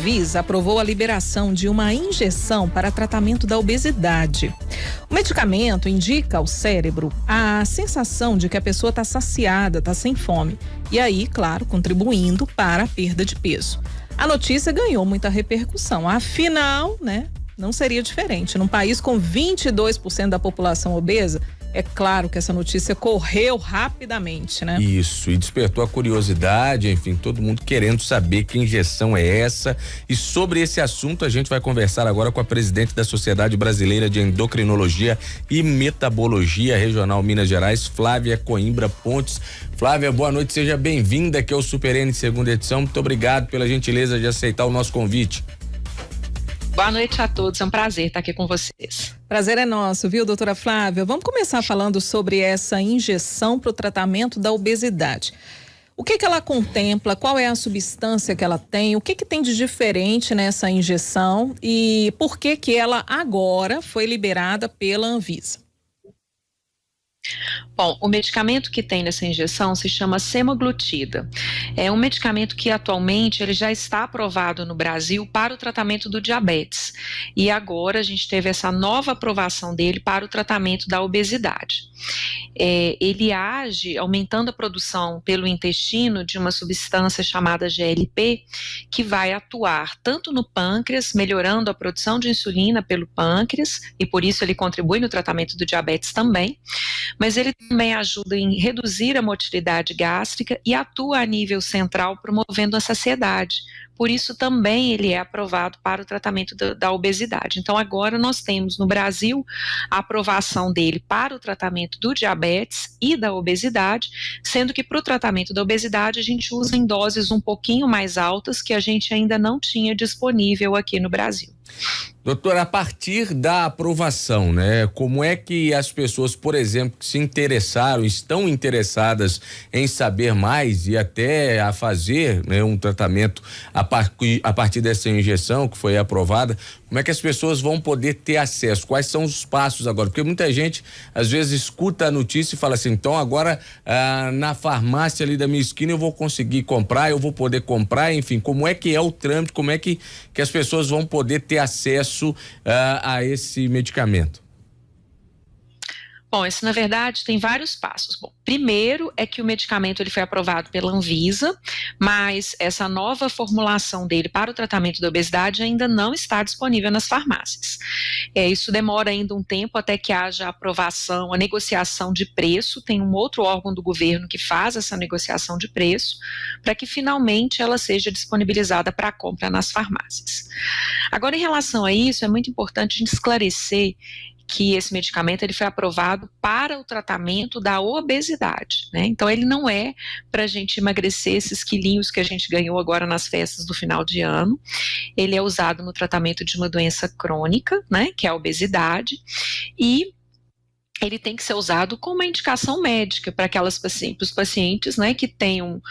Anvisa aprovou a liberação de uma injeção para tratamento da obesidade. O medicamento indica ao cérebro a sensação de que a pessoa está saciada, está sem fome. E aí, claro, contribuindo para a perda de peso. A notícia ganhou muita repercussão. Afinal, né, não seria diferente. Num país com 22% da população obesa, é claro que essa notícia correu rapidamente, né? Isso, e despertou a curiosidade, enfim, todo mundo querendo saber que injeção é essa. E sobre esse assunto a gente vai conversar agora com a presidente da Sociedade Brasileira de Endocrinologia e Metabologia Regional Minas Gerais, Flávia Coimbra Pontes. Flávia, boa noite, seja bem-vinda aqui ao Super N segunda edição. Muito obrigado pela gentileza de aceitar o nosso convite. Boa noite a todos, é um prazer estar aqui com vocês. Prazer é nosso, viu, doutora Flávia? Vamos começar falando sobre essa injeção para o tratamento da obesidade. O que ela contempla, qual é a substância que ela tem, o que tem de diferente nessa injeção e por que ela agora foi liberada pela Anvisa? Bom, o medicamento que tem nessa injeção se chama semaglutida. É um medicamento que atualmente ele já está aprovado no Brasil para o tratamento do diabetes. E agora a gente teve essa nova aprovação dele para o tratamento da obesidade. Ele age aumentando a produção pelo intestino de uma substância chamada GLP, que vai atuar tanto no pâncreas, melhorando a produção de insulina pelo pâncreas, e por isso ele contribui no tratamento do diabetes também, mas ele também ajuda em reduzir a motilidade gástrica e atua a nível central promovendo a saciedade. Por isso também ele é aprovado para o tratamento da obesidade. Então agora nós temos no Brasil a aprovação dele para o tratamento do diabetes e da obesidade, sendo que para o tratamento da obesidade a gente usa em doses um pouquinho mais altas que a gente ainda não tinha disponível aqui no Brasil. Doutora, a partir da aprovação, né? Como é que as pessoas, por exemplo, que se interessaram, estão interessadas em saber mais e até a fazer, né, um tratamento a partir dessa injeção que foi aprovada, como é que as pessoas vão poder ter acesso? Quais são os passos agora? Porque muita gente, às vezes, escuta a notícia e fala assim, então agora na farmácia ali da minha esquina eu vou conseguir comprar, eu vou poder comprar, enfim, como é que é o trâmite, como é que as pessoas vão poder ter acesso a esse medicamento? Bom, isso na verdade tem vários passos. Bom, primeiro é que o medicamento ele foi aprovado pela Anvisa, mas essa nova formulação dele para o tratamento da obesidade ainda não está disponível nas farmácias. Isso demora ainda um tempo até que haja a aprovação, a negociação de preço, tem um outro órgão do governo que faz essa negociação de preço, para que finalmente ela seja disponibilizada para compra nas farmácias. Agora, em relação a isso, é muito importante a gente esclarecer que esse medicamento ele foi aprovado para o tratamento da obesidade, né? Então ele não é para a gente emagrecer esses quilinhos que a gente ganhou agora nas festas do final de ano. Ele é usado no tratamento de uma doença crônica, né? Que é a obesidade, e ele tem que ser usado com uma indicação médica para os pacientes, né, que tenham,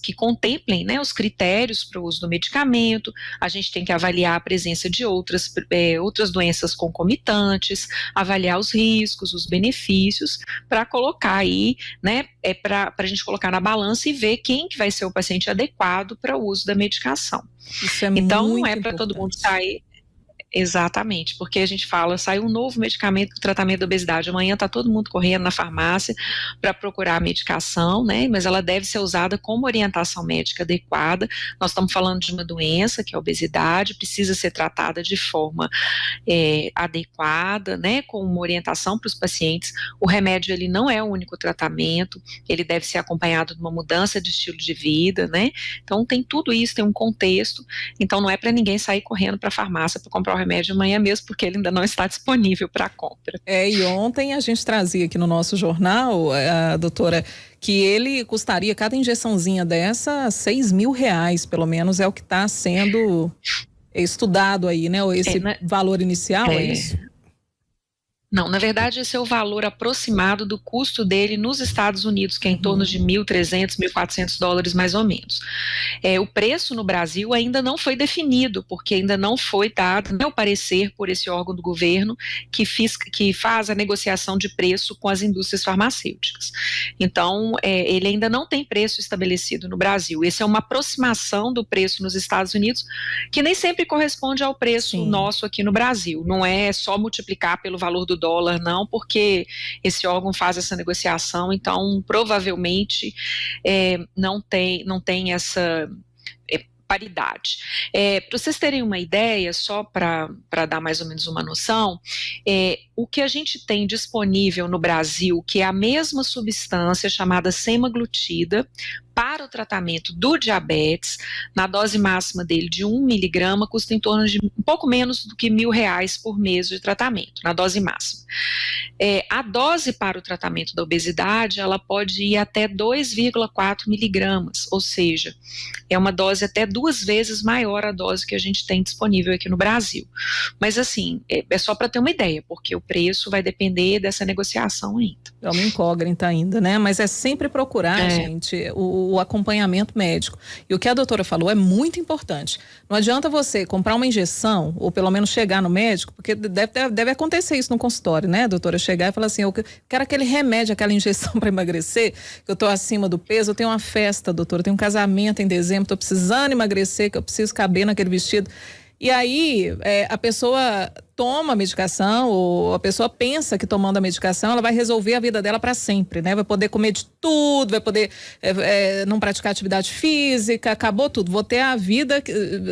que contemplem, né, os critérios para o uso do medicamento. A gente tem que avaliar a presença de outras doenças concomitantes, avaliar os riscos, os benefícios, para colocar aí, né, para a gente colocar na balança e ver quem que vai ser o paciente adequado para o uso da medicação. Isso é então, muito não é para todo mundo sair. Exatamente, porque a gente fala, sai um novo medicamento para o tratamento da obesidade, amanhã está todo mundo correndo na farmácia para procurar a medicação, né, mas ela deve ser usada com uma orientação médica adequada. Nós estamos falando de uma doença, que é a obesidade, precisa ser tratada de forma adequada, né, com uma orientação para os pacientes. O remédio, ele não é o único tratamento, ele deve ser acompanhado de uma mudança de estilo de vida, né, então tem tudo isso, tem um contexto, então não é para ninguém sair correndo para a farmácia para comprar o remédio amanhã mesmo, porque ele ainda não está disponível para compra. E ontem a gente trazia aqui no nosso jornal, doutora, que ele custaria, cada injeçãozinha dessa, R$6.000, pelo menos é o que está sendo estudado aí, né? Esse valor inicial, é isso? Não, na verdade esse é o valor aproximado do custo dele nos Estados Unidos, que é em torno de $1.300, $1.400 mais ou menos. O preço no Brasil ainda não foi definido, porque ainda não foi dado o parecer por esse órgão do governo que faz a negociação de preço com as indústrias farmacêuticas. Então, ele ainda não tem preço estabelecido no Brasil. Essa é uma aproximação do preço nos Estados Unidos, que nem sempre corresponde ao preço nosso aqui no Brasil. Não é só multiplicar pelo valor do dólar, não, porque esse órgão faz essa negociação, então provavelmente não tem essa paridade. Para vocês terem uma ideia, só para dar mais ou menos uma noção, o que a gente tem disponível no Brasil, que é a mesma substância chamada semaglutida, para o tratamento do diabetes, na dose máxima dele de 1 miligrama, custa em torno de um pouco menos do que R$1.000 por mês de tratamento, na dose máxima. A dose para o tratamento da obesidade, ela pode ir até 2,4 miligramas, ou seja, é uma dose até 2 vezes maior a dose que a gente tem disponível aqui no Brasil. Mas assim, é só para ter uma ideia, porque o preço vai depender dessa negociação ainda. É uma incógnita ainda, né? Mas é sempre procurar, gente, o acompanhamento médico. E o que a doutora falou é muito importante. Não adianta você comprar uma injeção, ou pelo menos chegar no médico, porque deve acontecer isso no consultório, né, doutora? Chegar e falar assim, eu quero aquele remédio, aquela injeção para emagrecer, que eu tô acima do peso, eu tenho uma festa, doutora, eu tenho um casamento em dezembro, tô precisando emagrecer, que eu preciso caber naquele vestido. E aí, a pessoa toma a medicação, ou a pessoa pensa que tomando a medicação ela vai resolver a vida dela para sempre, né? Vai poder comer de tudo, vai poder não praticar atividade física, acabou tudo. Vou ter a vida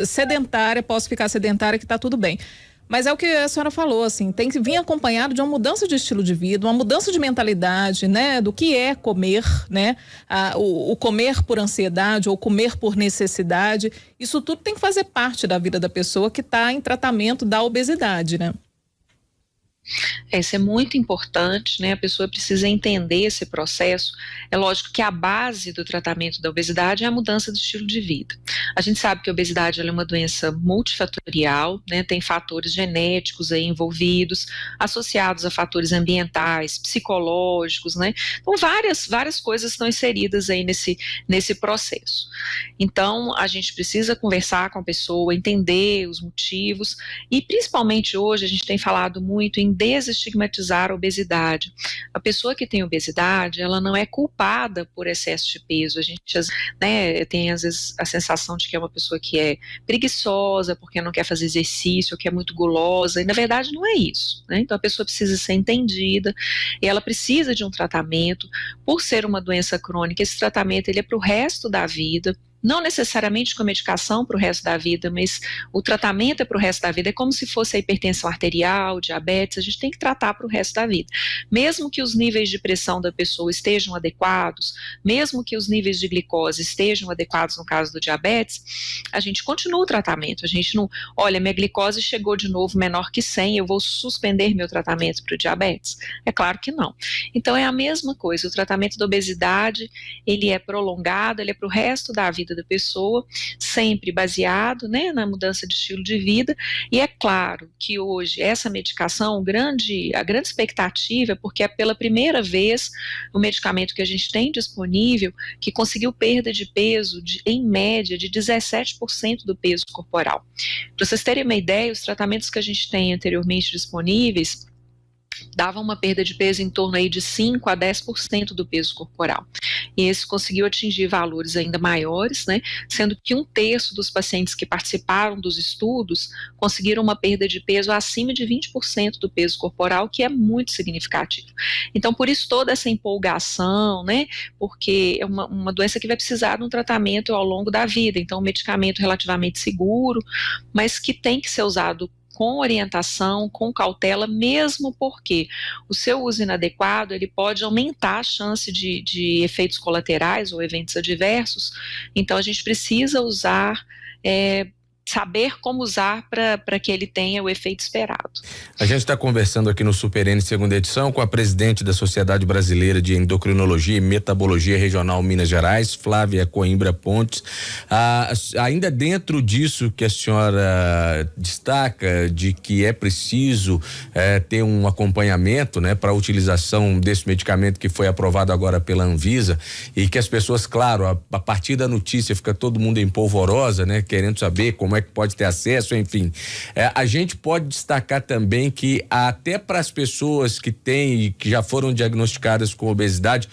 sedentária, posso ficar sedentária que tá tudo bem. Mas é o que a senhora falou, assim, tem que vir acompanhado de uma mudança de estilo de vida, uma mudança de mentalidade, né, do que é comer, né, o comer por ansiedade ou comer por necessidade. Isso tudo tem que fazer parte da vida da pessoa que está em tratamento da obesidade, né? Isso é muito importante, né? A pessoa precisa entender esse processo. É lógico que a base do tratamento da obesidade é a mudança do estilo de vida. A gente sabe que a obesidade ela é uma doença multifatorial, né? Tem fatores genéticos aí envolvidos, associados a fatores ambientais, psicológicos, né? Então várias coisas estão inseridas aí nesse processo. Então a gente precisa conversar com a pessoa, entender os motivos e principalmente hoje a gente tem falado muito em desestigmatizar a obesidade. A pessoa que tem obesidade, ela não é culpada por excesso de peso. A gente, né, tem às vezes a sensação de que é uma pessoa que é preguiçosa, porque não quer fazer exercício, que é muito gulosa, e na verdade não é isso, né? Então a pessoa precisa ser entendida, e ela precisa de um tratamento. Por ser uma doença crônica, esse tratamento ele é para o resto da vida. Não necessariamente com a medicação para o resto da vida, mas o tratamento é para o resto da vida. É como se fosse a hipertensão arterial, diabetes, a gente tem que tratar para o resto da vida. Mesmo que os níveis de pressão da pessoa estejam adequados, mesmo que os níveis de glicose estejam adequados no caso do diabetes, a gente continua o tratamento. A gente não, olha, minha glicose chegou de novo menor que 100, eu vou suspender meu tratamento para o diabetes? É claro que não. Então é a mesma coisa, o tratamento da obesidade, ele é prolongado, ele é para o resto da vida da pessoa, sempre baseado, né, na mudança de estilo de vida. E é claro que hoje essa medicação, a grande expectativa é porque é pela primeira vez o medicamento que a gente tem disponível que conseguiu perda de peso em média de 17% do peso corporal. Para vocês terem uma ideia, os tratamentos que a gente tem anteriormente disponíveis dava uma perda de peso em torno aí de 5 a 10% do peso corporal. E esse conseguiu atingir valores ainda maiores, né? Sendo que 1/3 dos pacientes que participaram dos estudos conseguiram uma perda de peso acima de 20% do peso corporal, que é muito significativo. Então, por isso toda essa empolgação, né? Porque é uma doença que vai precisar de um tratamento ao longo da vida. Então, um medicamento relativamente seguro, mas que tem que ser usado com orientação, com cautela, mesmo porque o seu uso inadequado, ele pode aumentar a chance de efeitos colaterais ou eventos adversos. Então a gente precisa usar saber como usar para que ele tenha o efeito esperado. A gente está conversando aqui no Super N segunda edição com a presidente da Sociedade Brasileira de Endocrinologia e Metabologia Regional Minas Gerais, Flávia Coimbra Pontes. Ainda dentro disso que a senhora destaca, de que é preciso ter um acompanhamento, né, para a utilização desse medicamento que foi aprovado agora pela Anvisa, e que as pessoas, claro, a partir da notícia fica todo mundo em polvorosa, né, querendo saber como é que pode ter acesso, enfim. A gente pode destacar também que até para as pessoas que têm e que já foram diagnosticadas com obesidade,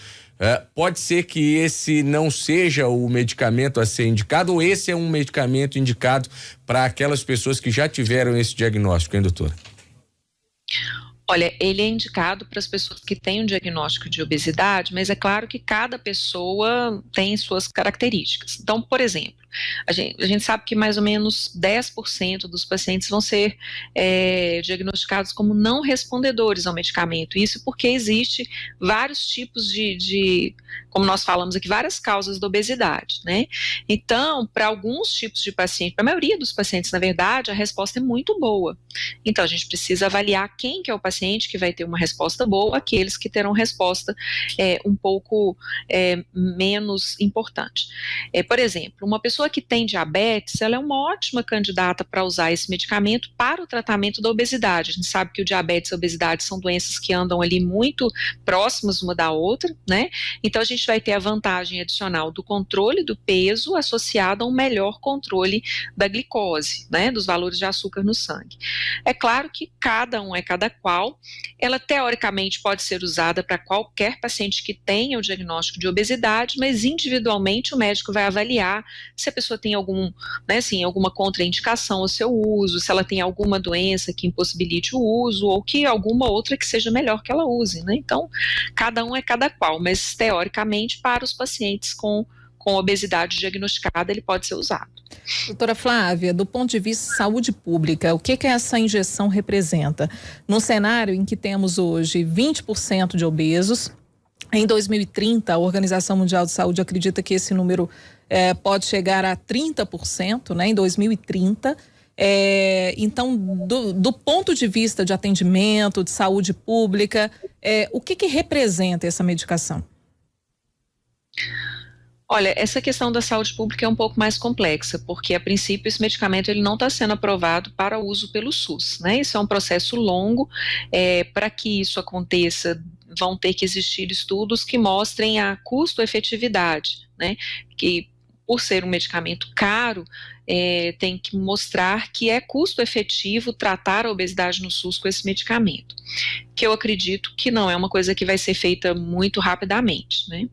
pode ser que esse não seja o medicamento a ser indicado, ou esse é um medicamento indicado para aquelas pessoas que já tiveram esse diagnóstico, hein, doutora? Olha, ele é indicado para as pessoas que têm um diagnóstico de obesidade, mas é claro que cada pessoa tem suas características. Então, por exemplo, a gente sabe que mais ou menos 10% dos pacientes vão ser diagnosticados como não respondedores ao medicamento. Isso porque existe vários tipos como nós falamos aqui, várias causas da obesidade, né? Então, para alguns tipos de paciente, para a maioria dos pacientes, na verdade, a resposta é muito boa. Então, a gente precisa avaliar quem que é o paciente que vai ter uma resposta boa, aqueles que terão resposta um pouco menos importante. Por exemplo, uma pessoa que tem diabetes, ela é uma ótima candidata para usar esse medicamento para o tratamento da obesidade. A gente sabe que o diabetes e a obesidade são doenças que andam ali muito próximas uma da outra, né? Então a gente vai ter a vantagem adicional do controle do peso associado a um melhor controle da glicose, né? Dos valores de açúcar no sangue. É claro que cada um é cada qual. Ela teoricamente pode ser usada para qualquer paciente que tenha o diagnóstico de obesidade, mas individualmente o médico vai avaliar se a pessoa tem alguma contraindicação ao seu uso, se ela tem alguma doença que impossibilite o uso, ou que alguma outra que seja melhor que ela use, né? Então, cada um é cada qual, mas teoricamente para os pacientes com obesidade diagnosticada ele pode ser usado. Doutora Flávia, do ponto de vista de saúde pública, o que essa injeção representa? Num cenário em que temos hoje 20% de obesos, em 2030 a Organização Mundial de Saúde acredita que esse número pode chegar a 30%, né, em 2030. Então, do ponto de vista de atendimento, de saúde pública, o que representa essa medicação? Olha, essa questão da saúde pública é um pouco mais complexa, porque a princípio esse medicamento ele não está sendo aprovado para uso pelo SUS, né? Isso é um processo longo, para que isso aconteça vão ter que existir estudos que mostrem a custo-efetividade, né? Que por ser um medicamento caro, tem que mostrar que é custo-efetivo tratar a obesidade no SUS com esse medicamento, que eu acredito que não é uma coisa que vai ser feita muito rapidamente, né?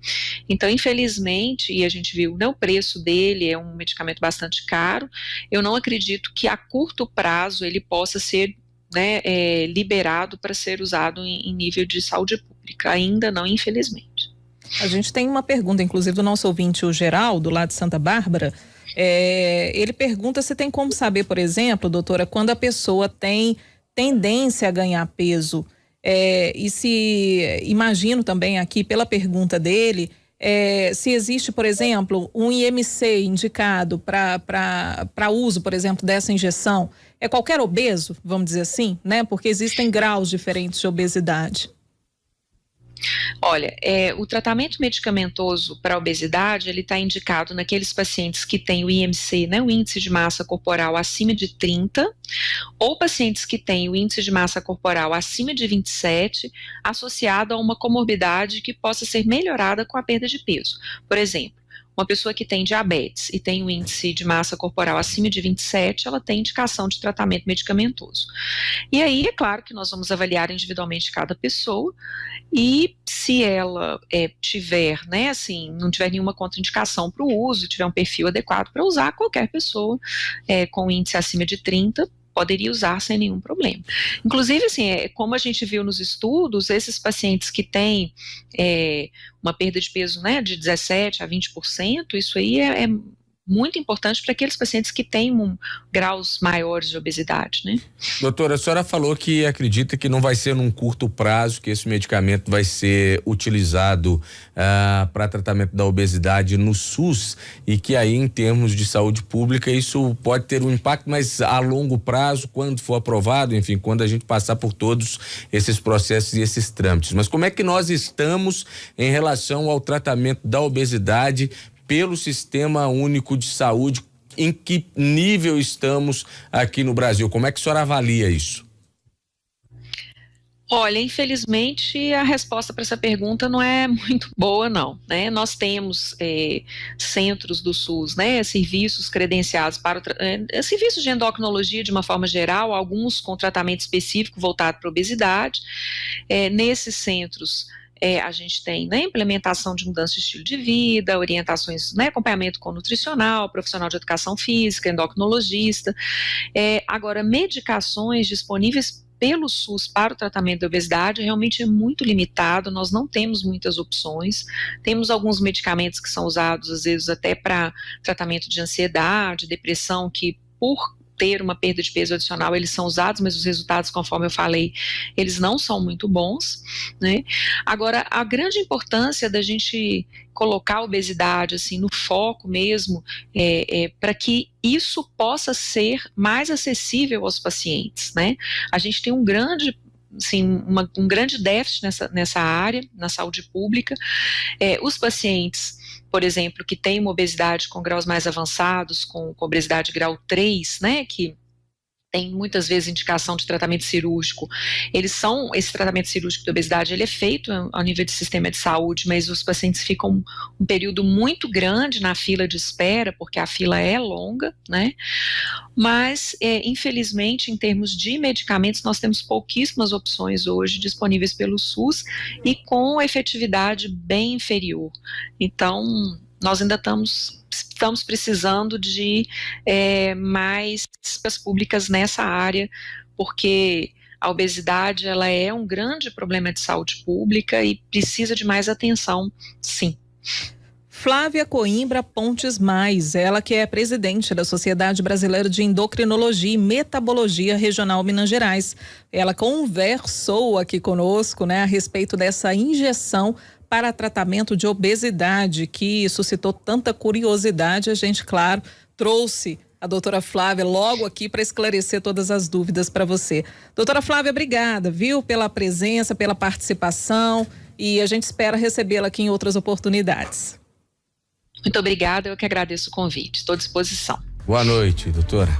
Então, infelizmente, e a gente viu, né, o preço dele é um medicamento bastante caro, eu não acredito que a curto prazo ele possa ser, né, liberado para ser usado em nível de saúde pública, ainda não, infelizmente. A gente tem uma pergunta, inclusive, do nosso ouvinte, o Geraldo, lá de Santa Bárbara. Ele pergunta se tem como saber, por exemplo, doutora, quando a pessoa tem tendência a ganhar peso. E se, imagino também aqui, pela pergunta dele, se existe, por exemplo, um IMC indicado para uso, por exemplo, dessa injeção. É qualquer obeso, vamos dizer assim, né? Porque existem graus diferentes de obesidade. Olha, o tratamento medicamentoso para a obesidade, ele está indicado naqueles pacientes que têm o IMC, né, o índice de massa corporal acima de 30, ou pacientes que têm o índice de massa corporal acima de 27, associado a uma comorbidade que possa ser melhorada com a perda de peso. Por exemplo, uma pessoa que tem diabetes e tem um índice de massa corporal acima de 27, ela tem indicação de tratamento medicamentoso. E aí, é claro que nós vamos avaliar individualmente cada pessoa, e se ela tiver, né, assim, não tiver nenhuma contraindicação para o uso, tiver um perfil adequado para usar, qualquer pessoa com índice acima de 30 poderia usar sem nenhum problema. Inclusive, assim, como a gente viu nos estudos, esses pacientes que têm uma perda de peso, né, de 17% a 20%, isso aí é muito importante para aqueles pacientes que têm graus maiores de obesidade, né? Doutora, a senhora falou que acredita que não vai ser num curto prazo que esse medicamento vai ser utilizado para tratamento da obesidade no SUS, e que aí, em termos de saúde pública, isso pode ter um impacto, mas a longo prazo, quando for aprovado, enfim, quando a gente passar por todos esses processos e esses trâmites. Mas como é que nós estamos em relação ao tratamento da obesidade pelo Sistema Único de Saúde? Em que nível estamos aqui no Brasil? Como é que a senhora avalia isso? Olha, infelizmente a resposta para essa pergunta não é muito boa, não, né? Nós temos centros do SUS, né? Serviços credenciados para serviços de endocrinologia de uma forma geral, alguns com tratamento específico voltado para obesidade. Nesses centros, a gente tem, né, implementação de mudança de estilo de vida, orientações, né, acompanhamento com nutricional, profissional de educação física, endocrinologista. Agora, medicações disponíveis pelo SUS para o tratamento da obesidade realmente é muito limitado, nós não temos muitas opções, temos alguns medicamentos que são usados às vezes até para tratamento de ansiedade, depressão, que por ter uma perda de peso adicional, eles são usados, mas os resultados, conforme eu falei, eles não são muito bons, né? Agora, a grande importância da gente colocar a obesidade assim no foco mesmo, para que isso possa ser mais acessível aos pacientes, né? A gente tem um grande déficit nessa área, na saúde pública. Os pacientes, por exemplo, que têm uma obesidade com graus mais avançados, com obesidade grau 3, né, que tem muitas vezes indicação de tratamento cirúrgico, esse tratamento cirúrgico de obesidade, ele é feito ao nível de sistema de saúde, mas os pacientes ficam um período muito grande na fila de espera, porque a fila é longa, né? Mas, infelizmente, em termos de medicamentos, nós temos pouquíssimas opções hoje disponíveis pelo SUS e com efetividade bem inferior. Então, nós ainda estamos precisando de mais políticas públicas nessa área, porque a obesidade ela é um grande problema de saúde pública e precisa de mais atenção, sim. Flávia Coimbra Pontes Mais, ela que é presidente da Sociedade Brasileira de Endocrinologia e Metabologia Regional Minas Gerais. Ela conversou aqui conosco, né, a respeito dessa injeção para tratamento de obesidade que suscitou tanta curiosidade. A gente, claro, trouxe a doutora Flávia logo aqui para esclarecer todas as dúvidas para você. Doutora Flávia, obrigada, viu, pela presença, pela participação, e a gente espera recebê-la aqui em outras oportunidades. Muito obrigada, eu que agradeço o convite, estou à disposição. Boa noite, doutora.